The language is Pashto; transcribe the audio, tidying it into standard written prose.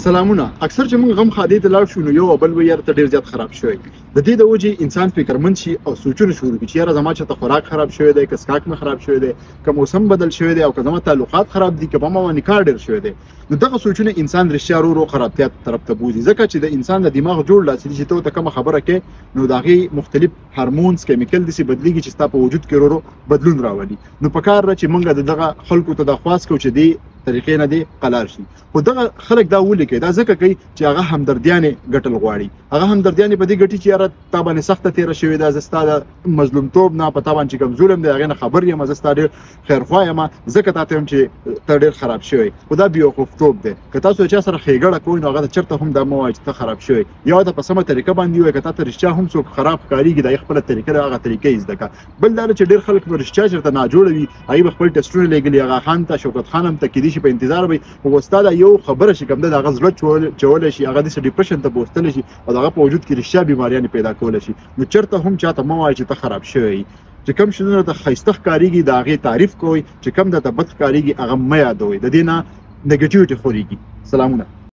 سلامونه. اکثر چې موږ غم خادي ته لاړ شو نو یو بل ویار ته ډیر زیات خراب شوی. د دې د وجې انسان فکرمند شي او سوچونه شروع کړي چې یاره زما چې ته خوراک خراب شوی دی، که سکاک مې خراب شوی دی، که موسم بدل شوی دی او که زما تعلقات خراب دي، که ما نکاح ډیر شوی دی. نو دغه سوچونه انسان رښتیا ورو خرابتیا طرف ته بوزي، ځکه چې د انسان د دماغ جوړ داسې چې ته کومه خبره کې نو د هغې مختلف هارمونز کیمیکل داسې بدلیږي چې ستا په وجود کې ورو بدلون راولي. نو په کار ده چې موږ د دغه خلکو ته دا خواست کوو چې دې طریقې نه دی قلار شي. خو دغه خلک دا ولیکي، دا ځکه کوي چې هغه همدردیانې ګټل غواړي. هغه همدردیانې په دې ګټي چې یاره تا باندې سخته تېره شوې ده، زه ستا د مظلومتوب نه په تا باندې چې کمزور یم د هغې نه خبر یم، زه ستا ډېر خیرخوا یم، ځکه تا ته یم چې ته ډېر خراب شوی. خو دا بیوقوفتوب دی. که تاسو چا سره ښېګړه کوئ نو هغه ته چېرته هم دا مه وایئ چې ته خراب شوی، یا ورته په سمه طریقه باندې ووایئ. که تا ته رښتیا هم څوک خراب ښکارېږي دا یې خپله طریقه ده، هغه طریقه یې زده کړه. بل دا ده چې ډېر خلک په رښتیا چېرته ناجوړه وي، هغوی به خپل ټسټونه لېږلي، هغه خان ته شوکت خان هم ته کیدای شي په انتظار وي، خو ستا دا یو خبره چې کوم ده د هغه زړه چولی شي، هغه داسې ډپرشن ته بوستلی شي او د هغه په وجود کې رښتیا بیماریانې پیدا کولی شي. نو چېرته هم چاته مه وایئ چې ته خراب شوی یې. چې کوم شیزونه ته ښایسته ښکارېږي د هغې تعریف کوئ، چې کوم درته بد ښکارېږي هغه مه یادوئ، د دې نه نګټیوټي خورېږي. سلامونه.